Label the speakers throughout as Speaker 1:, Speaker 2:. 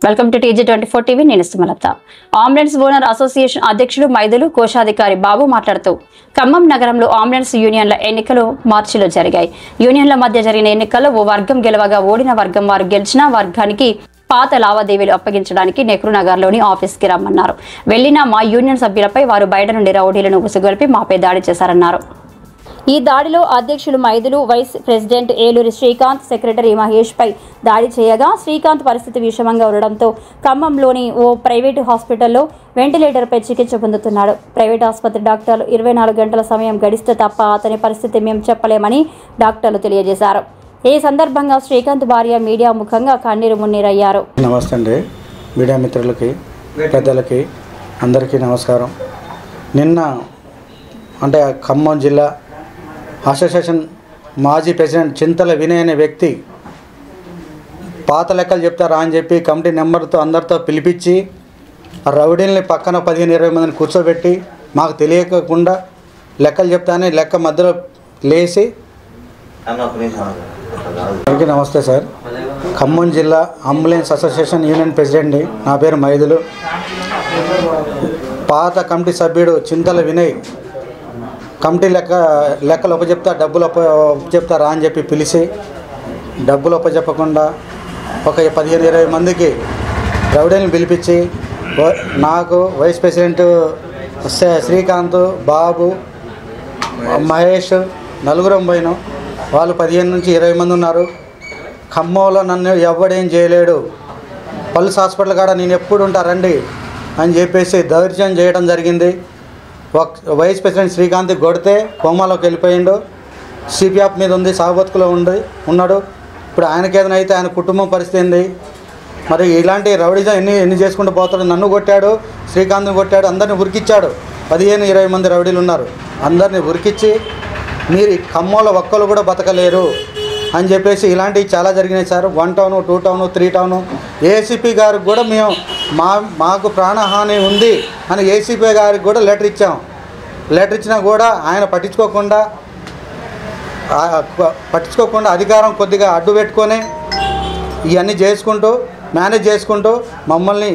Speaker 1: Welcome to TG24 TV. నేను Sumalatha. Ambulance owner association అధ్యక్షుడు మైదులు కోశాధికారి బాబు మాట్లాడుతూ ఖమ్మం నగరంలో అంబులెన్స్ యూనియన్ల ఎన్నికలు మార్చిలో జరిగాయి. యూనియన్ల మధ్య జరిగిన ఎన్నికల్లో ఓ వర్గం గెలవగా ఓడిన వర్గం వారు గెలిచిన వర్గానికి పాత లావాదేవీలు అప్పగించడానికి నెహ్రూ నగర్లోని ఆఫీస్కి రమ్మన్నారు. వెళ్లిన మా యూనియన్ సభ్యులపై వారు బయట నుండి రౌడీలను ఉసుగొల్పి మాపై దాడి చేశారన్నారు. ఈ దాడిలో అధ్యక్షులు మైదులు, vice president Eluri Srikanth, secretary Mahesh పై దాడి చేయగా శ్రీకాంత్ పరిస్థితి విషమంగా ఉండడంతో ఖమ్మంలోని ఓ ప్రైవేటు హాస్పిటల్లో వెంటిలేటర్పై చికిత్స పొందుతున్నాడు. ప్రైవేట్ ఆసుపత్రి డాక్టర్లు 24 గంటల సమయం గడిస్తే తప్ప అతని పరిస్థితి మేము చెప్పలేమని డాక్టర్లు తెలియజేశారు. ఈ సందర్భంగా శ్రీకాంత్ భార్య మీడియా ముఖంగా కన్నీరు మున్నీరయ్యారు.
Speaker 2: నమస్తే అండి, మీడియా మిత్రులకి, పెద్దలకి అందరికీ నమస్కారం. నిన్న అంటే ఖమ్మం జిల్లా అసోసియేషన్ మాజీ ప్రెసిడెంట్ చింతల వినయ్ అనే వ్యక్తి పాత లెక్కలు చెప్తారా అని చెప్పి కమిటీ నెంబర్తో అందరితో పిలిపించి ఆ రౌడీల్ని పక్కన 15-20 మందిని కూర్చోబెట్టి మాకు తెలియకుండా లెక్కలు చెప్తానే లెక్క మధ్యలో లేచి. అందరికీ నమస్తే సార్. ఖమ్మం జిల్లా అంబులెన్స్ అసోసియేషన్ యూనియన్ ప్రెసిడెంట్ని. నా పేరు మైదులు. పాత కమిటీ సభ్యుడు చింతల వినయ్ కమిటీ లెక్కలు ఒప్పచెప్తా, డబ్బులు ఒప్పచెప్తారా అని చెప్పి పిలిచి డబ్బులు ఒప్పచెప్పకుండా ఒక 15-20 మందికి రౌడీలను పిలిపించి నాకు వైస్ ప్రెసిడెంట్ శ్రీకాంత్, బాబు, మహేష్ నలుగురం పోయినాం. వాళ్ళు 15 నుంచి 20 మంది ఉన్నారు. ఖమ్మంలో నన్ను ఎవడేం చేయలేడు, పల్స్ హాస్పిటల్ కాడ నేను ఎప్పుడు ఉంటా రండి అని చెప్పేసి దౌర్జన్యం చేయడం జరిగింది. వైస్ ప్రెసిడెంట్ శ్రీకాంత్ కొడితే కోమాలోకి వెళ్ళిపోయిండు. సిపిఆప్ మీద ఉంది, సాగుబతుకులో ఉన్నాడు. ఇప్పుడు ఆయనకి ఏదైనా అయితే ఆయన కుటుంబం పరిస్థితి ఏంది? మరి ఇలాంటి రౌడీజం ఎన్ని చేసుకుంటూ పోతాడు. నన్ను కొట్టాడు, శ్రీకాంత్ని కొట్టాడు, అందరిని ఉరికిచ్చాడు. 15-20 మంది రౌడీలు ఉన్నారు. అందరినీ ఉరికిచ్చి మీరు ఖమ్మంలో ఒక్కరు కూడా బతకలేరు అని చెప్పేసి ఇలాంటివి చాలా జరిగినాయి sir. 1 town, 2 town, 3 town. ACP గారికి కూడా మేము మాకు ప్రాణహాని ఉంది అని ఏసీపీ గారికి కూడా లెటర్ ఇచ్చాం. లెటర్ ఇచ్చినా కూడా ఆయన పట్టించుకోకుండా అధికారం కొద్దిగా అడ్డు పెట్టుకొని ఇవన్నీ చేసుకుంటూ మేనేజ్ చేసుకుంటూ మమ్మల్ని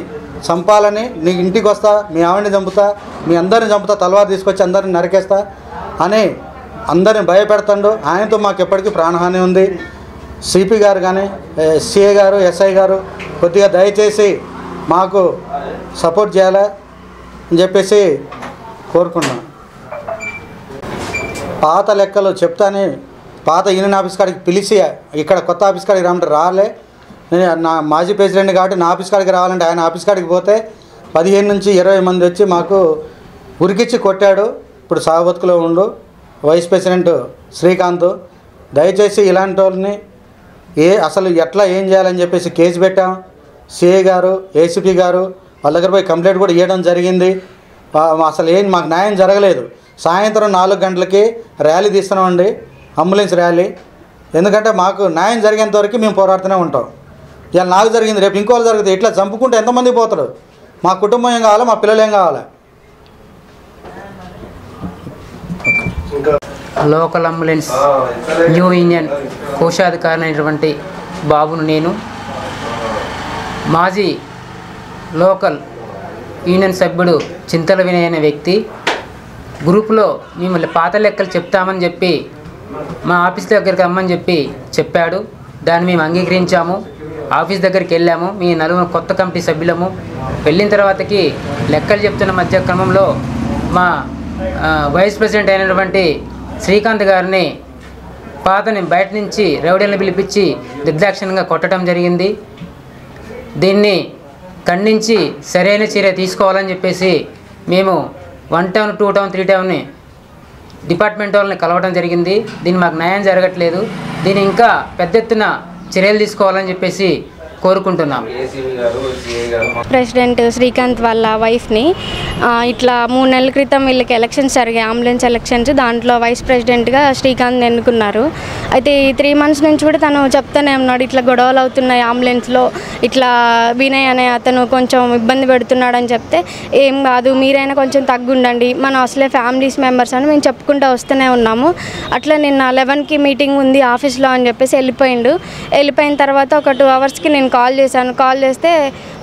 Speaker 2: చంపాలని, నీ ఇంటికి వస్తా, మీ ఆవిడని చంపుతా, మీ అందరిని చంపుతా, తలవారు తీసుకొచ్చి అందరిని నరికేస్తా అని అందరిని భయపెడతాడు. ఆయనతో మాకు ఎప్పటికీ ప్రాణహాని ఉంది. సిపి గారు కానీ, సిఏ గారు, ఎస్ఐ గారు కొద్దిగా దయచేసి మాకు సపోర్ట్ చేయాలి అని చెప్పేసి కోరుకున్నాను. పాత లెక్కలు చెప్తానే పాత యూనియన్ ఆఫీస్ కాడికి పిలిచి ఇక్కడ కొత్త ఆఫీస్ కాడికి రామంటే రాలే. నేను నా మాజీ ప్రెసిడెంట్ కాబట్టి నా ఆఫీస్ కాడికి రావాలంటే ఆయన ఆఫీస్ కాడికి పోతే 15 నుంచి 20 మంది వచ్చి మాకు ఉరికిచ్చి కొట్టాడు. ఇప్పుడు సాగుబతుకులో ఉండు వైస్ ప్రెసిడెంట్ శ్రీకాంత్. దయచేసి ఇలాంటి వాళ్ళని అసలు ఎట్లా ఏం చేయాలని చెప్పేసి కేసు పెట్టాం. సిఐ గారు, ఏసీపీ గారు వాళ్ళ దగ్గర పోయి కంప్లైంట్ కూడా ఇవ్వడం జరిగింది. అసలు మాకు న్యాయం జరగలేదు. సాయంత్రం 4 గంటలకి ర్యాలీ తీస్తున్నామండి, అంబులెన్స్ ర్యాలీ. ఎందుకంటే మాకు న్యాయం జరిగేంత వరకు మేము పోరాడుతూనే ఉంటాం. ఇలా నాకు జరిగింది, రేపు ఇంకోళ్ళు జరుగుతుంది. ఇట్లా చంపుకుంటే ఎంతమంది పోతారు? మా కుటుంబం ఏం కావాలి, మా పిల్లలు ఏం కావాలి?
Speaker 3: లోకల్ అంబులెన్స్ యూనియన్ కోశాధికారి అయినటువంటి బాబును నేను, మాజీ లోకల్ యూనియన్ సభ్యుడు చింతల వినయ్ అనే వ్యక్తి గ్రూపులో మేము పాత లెక్కలు చెప్తామని చెప్పి మా ఆఫీస్ దగ్గరికి రమ్మని చెప్పాడు. దాన్ని మేము అంగీకరించాము. ఆఫీస్ దగ్గరికి వెళ్ళాము. మీ 4 కొత్త కమిటీ సభ్యులము వెళ్ళిన తర్వాతకి లెక్కలు చెప్తున్న మధ్య క్రమంలో మా వైస్ ప్రెసిడెంట్ అయినటువంటి శ్రీకాంత్ గారిని పాతని బయట నుంచి రౌడీలను పిలిపించి నిర్దాక్షిణ్యంగా కొట్టడం జరిగింది. దీన్ని ఖండించి సరైన చర్య తీసుకోవాలని చెప్పేసి మేము 1 టౌన్, 2 టౌన్, 3 టౌన్ని డిపార్ట్మెంట్ వాళ్ళని కలవడం జరిగింది. దీన్ని మాకు న్యాయం జరగట్లేదు. దీన్ని ఇంకా పెద్ద ఎత్తున చర్యలు తీసుకోవాలని చెప్పేసి కోరుకుంటున్నాం.
Speaker 4: ప్రెసిడెంట్ శ్రీకాంత్ వాళ్ళ వైఫ్ని ఇట్లా 3 నెలల క్రితం వీళ్ళకి ఎలక్షన్స్ జరిగాయి, అంబులెన్స్ ఎలక్షన్స్. దాంట్లో వైస్ ప్రెసిడెంట్గా శ్రీకాంత్ ఎన్నుకున్నారు. అయితే ఈ 3 మంత్స్ నుంచి కూడా తను చెప్తానే ఉన్నాడు, ఇట్లా గొడవలు అవుతున్నాయి అంబులెన్స్లో, ఇట్లా వినయ్ అనే అతను కొంచెం ఇబ్బంది పెడుతున్నాడని చెప్తే, ఏం కాదు మీరైనా కొంచెం తగ్గుండండి, మనం అసలే ఫ్యామిలీస్ మెంబర్స్ అని మేము చెప్పుకుంటూ వస్తూనే ఉన్నాము. అట్లా నిన్న 11కి మీటింగ్ ఉంది ఆఫీస్లో అని చెప్పేసి వెళ్ళిపోయిన తర్వాత ఒక 2 అవర్స్కి నేను కాల్ చేశాను. కాల్ చేస్తే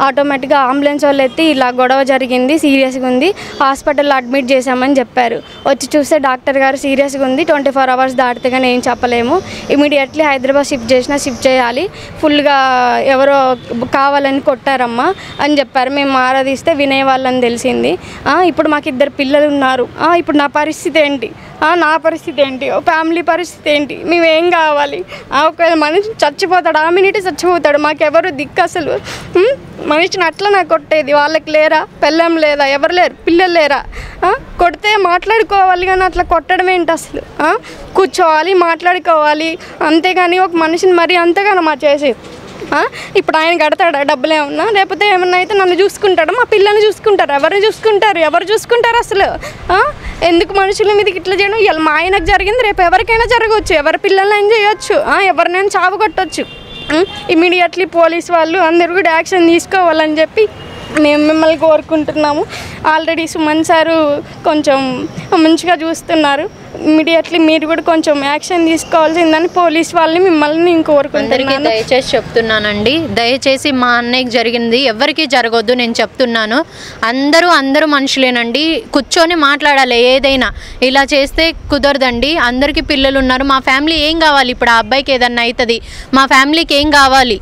Speaker 4: ఆటోమేటిక్గా అంబులెన్స్ వాళ్ళు ఎత్తి ఇలా గొడవ జరిగింది, సీరియస్గా ఉంది, హాస్పిటల్లో అడ్మిట్ చేశామని చెప్పారు. వచ్చి చూస్తే డాక్టర్ గారు సీరియస్గా ఉంది, 24 hours దాటితే కానీ ఏం చెప్పలేము, ఇమీడియట్లీ హైదరాబాద్ షిఫ్ట్ చేయాలి, ఫుల్గా ఎవరో కావాలని కొట్టారమ్మా అని చెప్పారు. మేము ఆరాధిస్తే వినే వాళ్ళని తెలిసింది. ఇప్పుడు మాకు 2 పిల్లలు ఉన్నారు. ఇప్పుడు నా పరిస్థితి ఏంటి, నా పరిస్థితి ఏంటి, ఫ్యామిలీ పరిస్థితి ఏంటి, మేమేం కావాలి? ఒకవేళ మనిషి చచ్చిపోతాడు, ఆ మినిట్ చచ్చిపోతాడు, మాకెవరు దిక్కు అసలు. మనిషిని అట్లా నాకు కొట్టేది, వాళ్ళకి లేరా, పెళ్ళం లేదా, ఎవరు లేరు, పిల్లలు లేరా? కొడితే మాట్లాడుకోవాలి కానీ అట్లా కొట్టడం ఏంటి అసలు? కూర్చోవాలి, మాట్లాడుకోవాలి, అంతేగాని ఒక మనిషిని మరీ అంతగానో మా చేసేది. ఇప్పుడు ఆయన కడతాడా డబ్బులు ఏమన్నా, లేకపోతే ఏమన్నా అయితే నన్ను చూసుకుంటాడా, మా పిల్లల్ని చూసుకుంటారు? ఎవరిని చూసుకుంటారు? ఎవరు చూసుకుంటారు అసలు? ఎందుకు మనుషుల మీదకి ఇట్లా చేయడం? ఇలా మా ఆయనకు జరిగింది, రేపు ఎవరికైనా జరగవచ్చు, ఎవరి పిల్లల్ని ఏం చేయొచ్చు, ఎవరినైనా చావు కొట్టవచ్చు. ఇమీడియట్లీ పోలీస్ వాళ్ళు అందరూ కూడా యాక్షన్ తీసుకోవాలని చెప్పి మేము మిమ్మల్ని కోరుకుంటున్నాము. ఆల్రెడీ సుమన్ సారు కొంచెం మంచిగా చూస్తున్నారు, ఇమీడియట్లీ మీరు కూడా కొంచెం యాక్షన్ తీసుకోవాల్సిందని పోలీస్ వాళ్ళని మిమ్మల్ని నేను కోరుకుంటున్నాను.
Speaker 5: దయచేసి చెప్తున్నానండి, దయచేసి మా అన్నయ్యకి జరిగింది ఎవరికి జరగొద్దు నేను చెప్తున్నాను. అందరూ మనుషులేనండి, కూర్చొని మాట్లాడాలి. ఏదైనా ఇలా చేస్తే కుదరదండి. అందరికీ పిల్లలు ఉన్నారు, మా ఫ్యామిలీ ఏం కావాలి? ఇప్పుడు ఆ అబ్బాయికి ఏదన్నా అవుతుంది, మా ఫ్యామిలీకి ఏం కావాలి?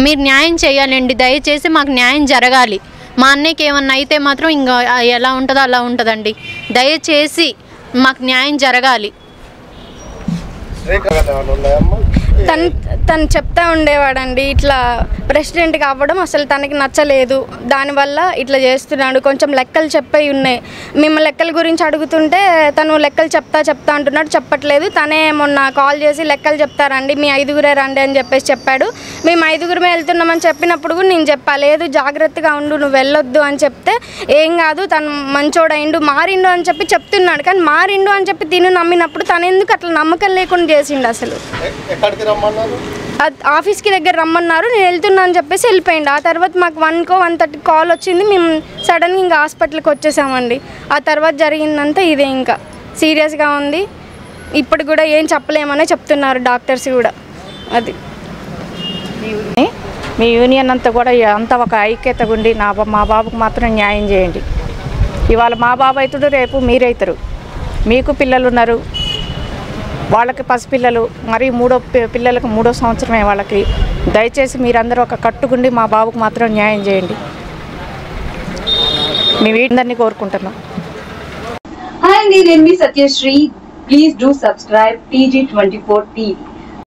Speaker 5: మీరు న్యాయం చేయాలండి, దయచేసి మాకు న్యాయం జరగాలి. మా అన్నయ్యకి ఏమన్నా అయితే మాత్రం ఇంకా ఎలా ఉంటుందో అలా ఉంటుందండి. దయచేసి మాకు న్యాయం జరగాలి.
Speaker 4: తను చెప్తా ఉండేవాడండి, ఇట్లా ప్రెసిడెంట్గా అవ్వడం అసలు తనకి నచ్చలేదు, దానివల్ల ఇట్లా చేస్తున్నాడు, కొంచెం లెక్కలు చెప్పేవి ఉన్నాయి. మేము లెక్కల గురించి అడుగుతుంటే తను లెక్కలు చెప్తా అంటున్నాడు, చెప్పట్లేదు. తనే మొన్న కాల్ చేసి లెక్కలు చెప్తారండి, మీ 5గురే రండి అని చెప్పాడు. మేము 5గురమే వెళ్తున్నామని చెప్పినప్పుడు కూడా నేను చెప్పలేదు, జాగ్రత్తగా ఉండు, నువ్వు వెళ్ళొద్దు అని చెప్తే ఏం కాదు తను మంచోడైండు, మారిండు అని చెప్పి చెప్తున్నాడు. కానీ మారిండు అని చెప్పి తిను నమ్మినప్పుడు తను ఎందుకు అట్లా నమ్మకం లేకుండా చేసిండు అసలు? ఆఫీస్కి దగ్గర రమ్మన్నారు, నేను వెళ్తున్నా అని చెప్పేసి వెళ్ళిపోయిండు. ఆ తర్వాత మాకు 1:30 కాల్ వచ్చింది, మేము సడన్గా ఇంకా హాస్పిటల్కి వచ్చేసామండి. ఆ తర్వాత జరిగిందంతా ఇదే, ఇంకా సీరియస్గా ఉంది. ఇప్పుడు కూడా ఏం చెప్పలేమనే చెప్తున్నారు డాక్టర్స్ కూడా. అది
Speaker 6: మీ యూనియన్ అంతా కూడా అంతా ఒక ఐక్యతగా ఉండి మా బాబుకు మాత్రం న్యాయం చేయండి. ఇవాళ మా బాబు అవుతాడు, రేపు మీరైతారు, మీకు పిల్లలు ఉన్నారు, వాళ్ళకి పసిపిల్లలు, మరి పిల్లలకు 3వ సంవత్సరమే వాళ్ళకి. దయచేసి మీరందరూ ఒక కట్టుకుండి మా బాబుకు మాత్రం న్యాయం చేయండి, మీ వీటిందరినీ కోరుకుంటున్నాం.
Speaker 7: హాయ్ అండి, నేను మీ Satyasri. Please do subscribe TG24 TV.